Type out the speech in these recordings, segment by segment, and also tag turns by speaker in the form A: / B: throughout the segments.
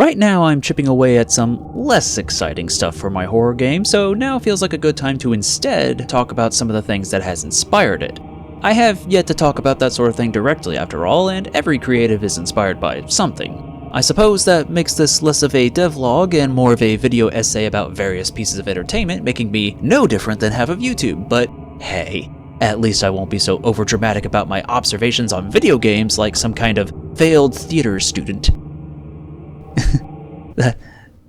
A: Right now I'm chipping away at some less exciting stuff for my horror game, so now feels like a good time to instead talk about some of the things that has inspired it. I have yet to talk about that sort of thing directly after all, and every creative is inspired by something. I suppose that makes this less of a devlog and more of a video essay about various pieces of entertainment, making me no different than half of YouTube, but hey, at least I won't be so overdramatic about my observations on video games like some kind of failed theater student.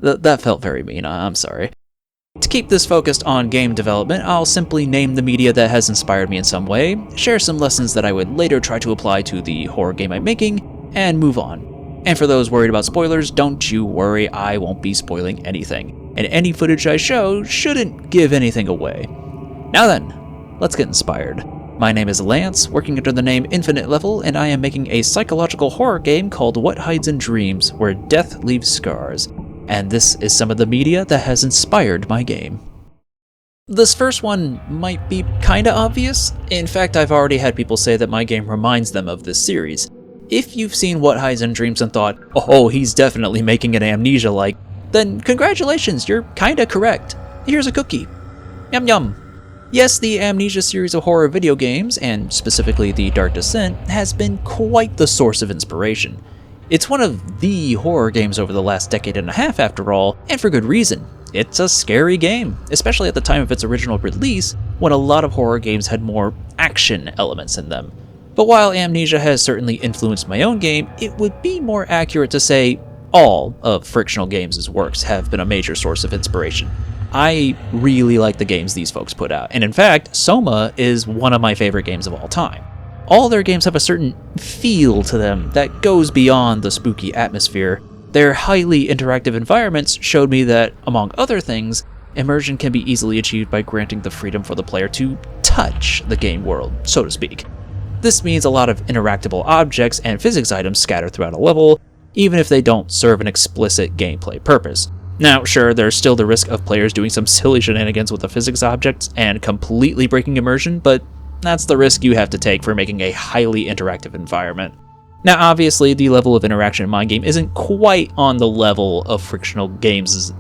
A: That felt very mean, I'm sorry. To keep this focused on game development, I'll simply name the media that has inspired me in some way, share some lessons that I would later try to apply to the horror game I'm making, and move on. And for those worried about spoilers, don't you worry, I won't be spoiling anything, and any footage I show shouldn't give anything away. Now then, let's get inspired. My name is Lance, working under the name Infinite Level, and I am making a psychological horror game called What Hides in Dreams, where death leaves scars. And this is some of the media that has inspired my game. This first one might be kinda obvious. In fact, I've already had people say that my game reminds them of this series. If you've seen What Hides in Dreams and thought, oh, he's definitely making an Amnesia-like, then congratulations, you're kinda correct. Here's a cookie. Yum yum. Yes, the Amnesia series of horror video games, and specifically The Dark Descent, has been quite the source of inspiration. It's one of the horror games over the last decade and a half after all, and for good reason. It's a scary game, especially at the time of its original release, when a lot of horror games had more action elements in them. But while Amnesia has certainly influenced my own game, it would be more accurate to say all of Frictional Games' works have been a major source of inspiration. I really like the games these folks put out, and in fact, Soma is one of my favorite games of all time. All their games have a certain feel to them that goes beyond the spooky atmosphere. Their highly interactive environments showed me that, among other things, immersion can be easily achieved by granting the freedom for the player to touch the game world, so to speak. This means a lot of interactable objects and physics items scattered throughout a level, even if they don't serve an explicit gameplay purpose. Now, sure, there's still the risk of players doing some silly shenanigans with the physics objects and completely breaking immersion, but that's the risk you have to take for making a highly interactive environment. Now, obviously, the level of interaction in my game isn't quite on the level of Frictional Games'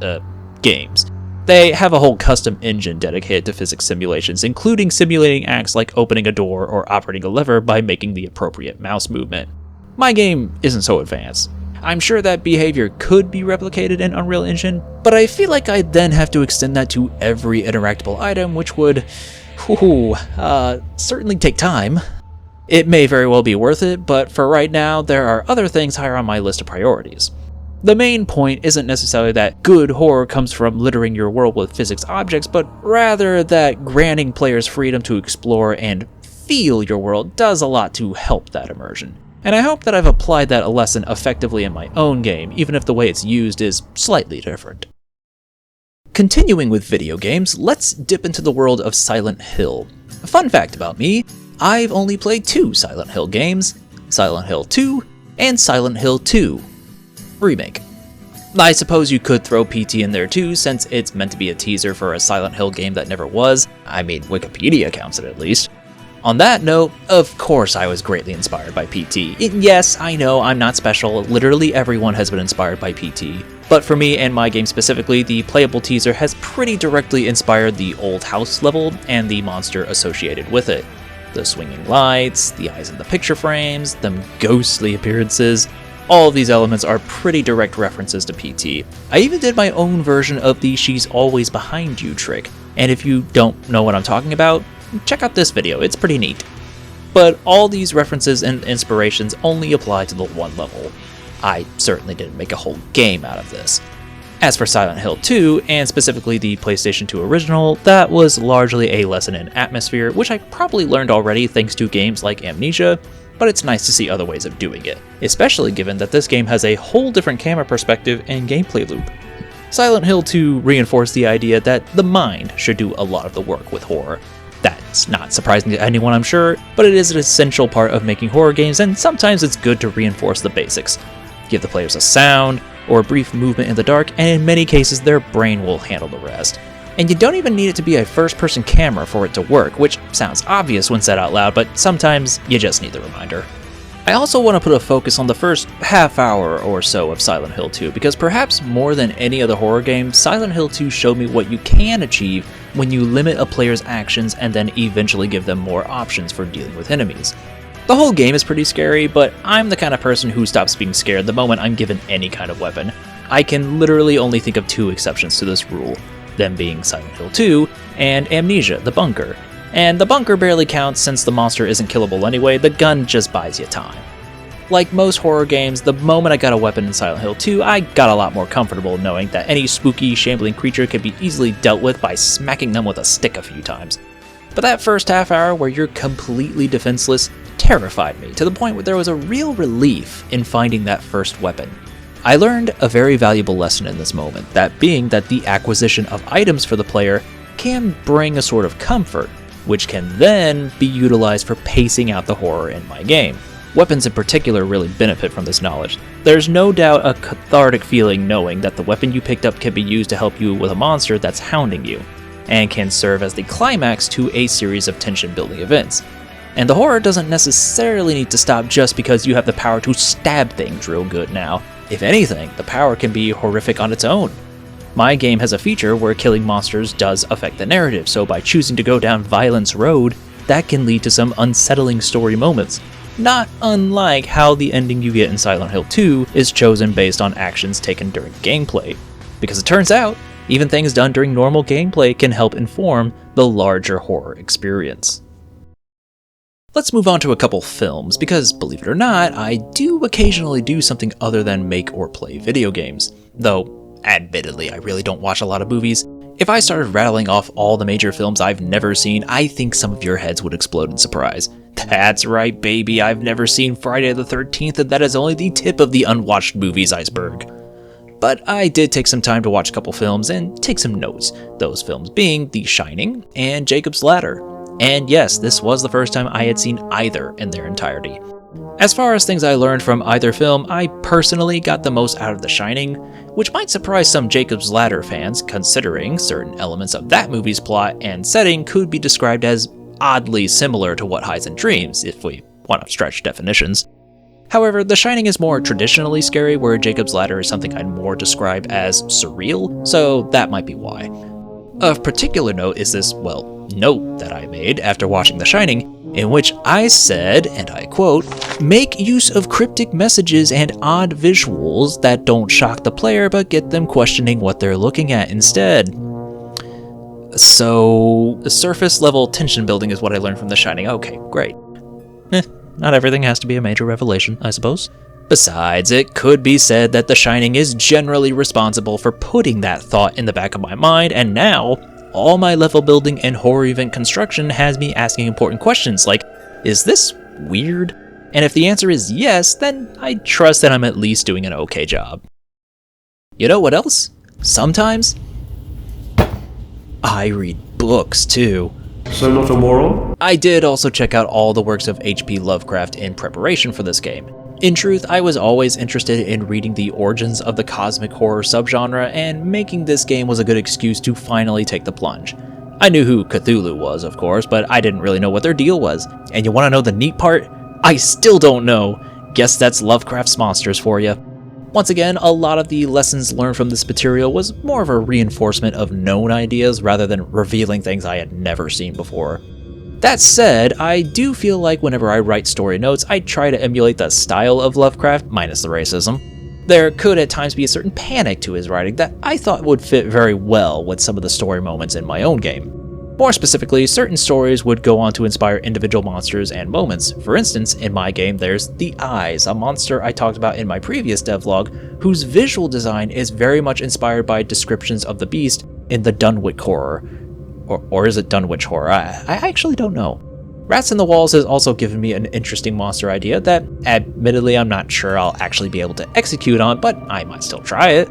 A: games. They have a whole custom engine dedicated to physics simulations, including simulating acts like opening a door or operating a lever by making the appropriate mouse movement. My game isn't so advanced. I'm sure that behavior could be replicated in Unreal Engine, but I feel like I'd then have to extend that to every interactable item, which would, certainly take time. It may very well be worth it, but for right now, there are other things higher on my list of priorities. The main point isn't necessarily that good horror comes from littering your world with physics objects, but rather that granting players freedom to explore and feel your world does a lot to help that immersion. And I hope that I've applied that lesson effectively in my own game, even if the way it's used is slightly different. Continuing with video games, let's dip into the world of Silent Hill. A fun fact about me, I've only played 2 Silent Hill games, Silent Hill 2 and Silent Hill 2 Remake. I suppose you could throw PT in there too, since it's meant to be a teaser for a Silent Hill game that never was. I mean, Wikipedia counts it at least. On that note, of course I was greatly inspired by PT. Yes, I know, I'm not special, literally everyone has been inspired by PT. But for me and my game specifically, the playable teaser has pretty directly inspired the old house level and the monster associated with it. The swinging lights, the eyes in the picture frames, them ghostly appearances, all of these elements are pretty direct references to PT. I even did my own version of the "she's always behind you" trick, and if you don't know what I'm talking about, check out this video, it's pretty neat. But all these references and inspirations only apply to the one level. I certainly didn't make a whole game out of this. As for Silent Hill 2, and specifically the PlayStation 2 original, that was largely a lesson in atmosphere, which I probably learned already thanks to games like Amnesia, but it's nice to see other ways of doing it, especially given that this game has a whole different camera perspective and gameplay loop. Silent Hill 2 reinforced the idea that the mind should do a lot of the work with horror. That's not surprising to anyone, I'm sure, but it is an essential part of making horror games, and sometimes it's good to reinforce the basics. Give the players a sound, or a brief movement in the dark, and in many cases their brain will handle the rest. And you don't even need it to be a first-person camera for it to work, which sounds obvious when said out loud, but sometimes you just need the reminder. I also want to put a focus on the first half hour or so of Silent Hill 2, because perhaps more than any other horror game, Silent Hill 2 showed me what you can achieve when you limit a player's actions and then eventually give them more options for dealing with enemies. The whole game is pretty scary, but I'm the kind of person who stops being scared the moment I'm given any kind of weapon. I can literally only think of 2 exceptions to this rule, them being Silent Hill 2 and Amnesia, the bunker. And the bunker barely counts since the monster isn't killable anyway, the gun just buys you time. Like most horror games, the moment I got a weapon in Silent Hill 2, I got a lot more comfortable knowing that any spooky, shambling creature could be easily dealt with by smacking them with a stick a few times. But that first half hour where you're completely defenseless terrified me, to the point where there was a real relief in finding that first weapon. I learned a very valuable lesson in this moment, that being that the acquisition of items for the player can bring a sort of comfort, which can then be utilized for pacing out the horror in my game. Weapons in particular really benefit from this knowledge. There's no doubt a cathartic feeling knowing that the weapon you picked up can be used to help you with a monster that's hounding you, and can serve as the climax to a series of tension-building events. And the horror doesn't necessarily need to stop just because you have the power to stab things real good now. If anything, the power can be horrific on its own. My game has a feature where killing monsters does affect the narrative, so by choosing to go down Violence Road, that can lead to some unsettling story moments. Not unlike how the ending you get in Silent Hill 2 is chosen based on actions taken during gameplay. Because it turns out, even things done during normal gameplay can help inform the larger horror experience. Let's move on to a couple films, because believe it or not, I do occasionally do something other than make or play video games. Though, admittedly, I really don't watch a lot of movies. If I started rattling off all the major films I've never seen, I think some of your heads would explode in surprise. That's right, baby, I've never seen Friday the 13th, and that is only the tip of the unwatched movies iceberg. But I did take some time to watch a couple films and take some notes, those films being The Shining and Jacob's Ladder. And yes, this was the first time I had seen either in their entirety. As far as things I learned from either film, I personally got the most out of The Shining, which might surprise some Jacob's Ladder fans, considering certain elements of that movie's plot and setting could be described as oddly similar to What Hides in Dreams, if we want to stretch definitions. However, The Shining is more traditionally scary, where Jacob's Ladder is something I'd more describe as surreal, so that might be why. Of particular note is this, note that I made after watching The Shining, in which I said, and I quote, "Make use of cryptic messages and odd visuals that don't shock the player but get them questioning what they're looking at instead." So, surface level tension building is what I learned from The Shining. Okay, great. Not everything has to be a major revelation, I suppose. Besides, it could be said that The Shining is generally responsible for putting that thought in the back of my mind, and now, all my level building and horror event construction has me asking important questions like, is this weird? And if the answer is yes, then I trust that I'm at least doing an okay job. You know what else? Sometimes, I read books too.
B: So not a moron?
A: I did also check out all the works of H.P. Lovecraft in preparation for this game. In truth, I was always interested in reading the origins of the cosmic horror subgenre, and making this game was a good excuse to finally take the plunge. I knew who Cthulhu was, of course, but I didn't really know what their deal was. And you want to know the neat part? I still don't know! Guess that's Lovecraft's monsters for you. Once again, a lot of the lessons learned from this material was more of a reinforcement of known ideas rather than revealing things I had never seen before. That said, I do feel like whenever I write story notes, I try to emulate the style of Lovecraft, minus the racism. There could at times be a certain panic to his writing that I thought would fit very well with some of the story moments in my own game. More specifically, certain stories would go on to inspire individual monsters and moments. For instance, in my game there's The Eyes, a monster I talked about in my previous devlog, whose visual design is very much inspired by descriptions of the beast in the Dunwich horror. Or is it Dunwich horror? I actually don't know. Rats in the Walls has also given me an interesting monster idea that, admittedly, I'm not sure I'll actually be able to execute on, but I might still try it.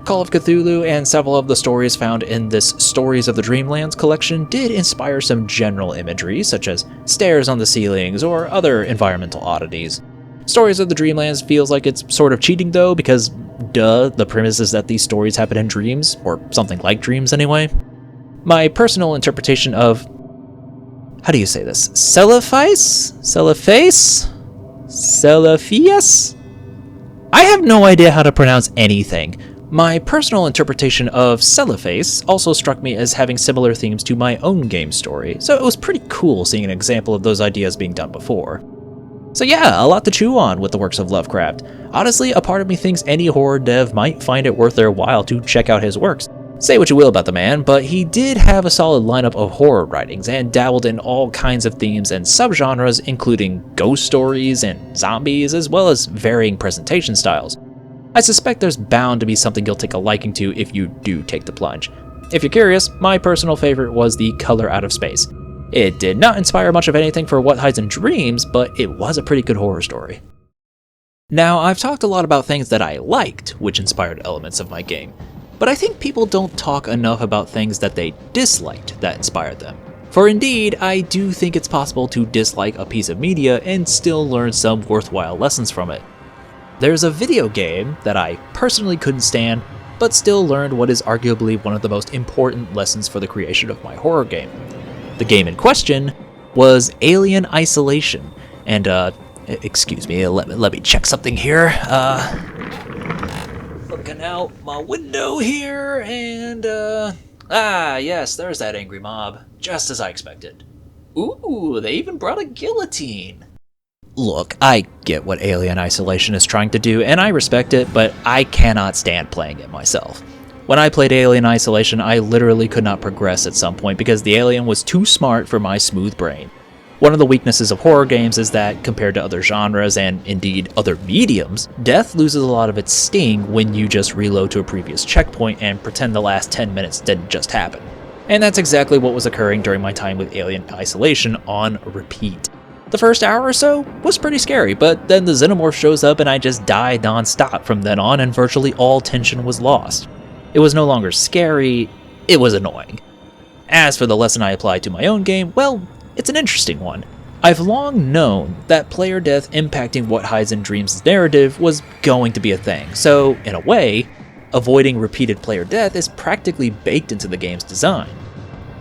A: Call of Cthulhu and several of the stories found in this Stories of the Dreamlands collection did inspire some general imagery, such as stairs on the ceilings or other environmental oddities. Stories of the Dreamlands feels like it's sort of cheating though, because the premise is that these stories happen in dreams, or something like dreams anyway. My personal interpretation of, how do you say this? Celiphace? Celophius? I have no idea how to pronounce anything. My personal interpretation of Cellophase also struck me as having similar themes to my own game story, so it was pretty cool seeing an example of those ideas being done before. So yeah, a lot to chew on with the works of Lovecraft. Honestly, a part of me thinks any horror dev might find it worth their while to check out his works. Say what you will about the man, but he did have a solid lineup of horror writings and dabbled in all kinds of themes and subgenres, including ghost stories and zombies, as well as varying presentation styles. I suspect there's bound to be something you'll take a liking to if you do take the plunge. If you're curious, my personal favorite was The Color Out of Space. It did not inspire much of anything for What Hides in Dreams, but it was a pretty good horror story. Now, I've talked a lot about things that I liked, which inspired elements of my game, but I think people don't talk enough about things that they disliked that inspired them. For indeed, I do think it's possible to dislike a piece of media and still learn some worthwhile lessons from it. There's a video game that I personally couldn't stand, but still learned what is arguably one of the most important lessons for the creation of my horror game. The game in question was Alien Isolation, and excuse me, let me check something here. Looking out my window here, and yes, there's that angry mob, just as I expected. Ooh, they even brought a guillotine. Look, I get what Alien Isolation is trying to do, and I respect it, but I cannot stand playing it myself. When I played Alien Isolation, I literally could not progress at some point because the alien was too smart for my smooth brain. One of the weaknesses of horror games is that, compared to other genres and indeed other mediums, death loses a lot of its sting when you just reload to a previous checkpoint and pretend the last 10 minutes didn't just happen. And that's exactly what was occurring during my time with Alien Isolation on repeat. The first hour or so was pretty scary, but then the xenomorph shows up and I just died non-stop from then on, and virtually all tension was lost. It was no longer scary, it was annoying. As for the lesson I applied to my own game, well, it's an interesting one. I've long known that player death impacting What Hides in Dreams' narrative was going to be a thing, so in a way, avoiding repeated player death is practically baked into the game's design.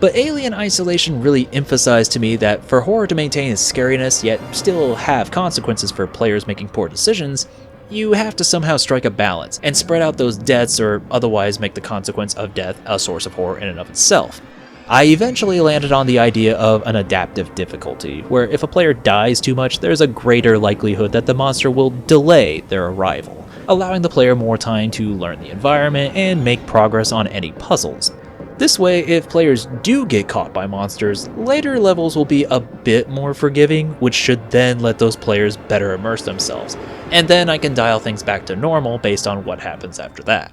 A: But Alien Isolation really emphasized to me that for horror to maintain its scariness yet still have consequences for players making poor decisions, you have to somehow strike a balance and spread out those deaths or otherwise make the consequence of death a source of horror in and of itself. I eventually landed on the idea of an adaptive difficulty, where if a player dies too much, there's a greater likelihood that the monster will delay their arrival, allowing the player more time to learn the environment and make progress on any puzzles. This way, if players do get caught by monsters, later levels will be a bit more forgiving, which should then let those players better immerse themselves, and then I can dial things back to normal based on what happens after that.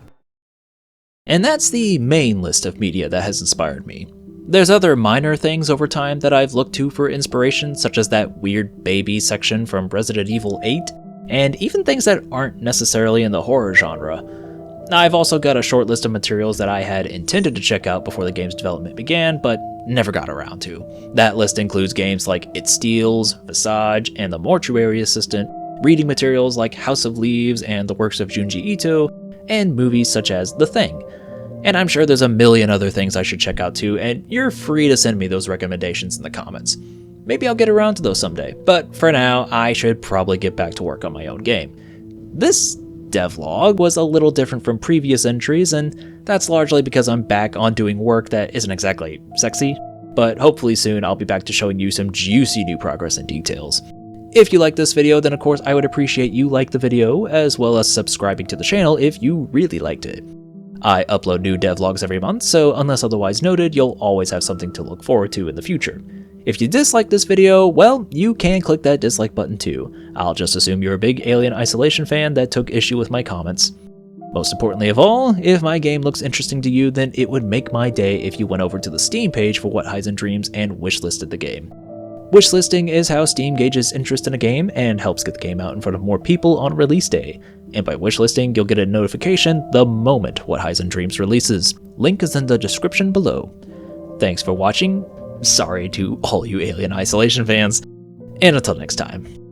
A: And that's the main list of media that has inspired me. There's other minor things over time that I've looked to for inspiration, such as that weird baby section from Resident Evil 8, and even things that aren't necessarily in the horror genre. I've also got a short list of materials that I had intended to check out before the game's development began, but never got around to. That list includes games like It Steals, Visage, and The Mortuary Assistant, reading materials like House of Leaves and the works of Junji Ito, and movies such as The Thing. And I'm sure there's a million other things I should check out too, and you're free to send me those recommendations in the comments. Maybe I'll get around to those someday, but for now, I should probably get back to work on my own game. This devlog was a little different from previous entries, and that's largely because I'm back on doing work that isn't exactly sexy, but hopefully soon I'll be back to showing you some juicy new progress and details. If you like this video, then of course I would appreciate you like the video, as well as subscribing to the channel if you really liked it. I upload new devlogs every month, so unless otherwise noted, you'll always have something to look forward to in the future. If you dislike this video, well, you can click that dislike button too. I'll just assume you're a big Alien Isolation fan that took issue with my comments. Most importantly of all, if my game looks interesting to you, then it would make my day if you went over to the Steam page for What Hides in Dreams and wishlisted the game. Wishlisting is how Steam gauges interest in a game and helps get the game out in front of more people on release day. And by wishlisting, you'll get a notification the moment What Hides in Dreams releases. Link is in the description below. Thanks for watching. Sorry to all you Alien Isolation fans, and until next time.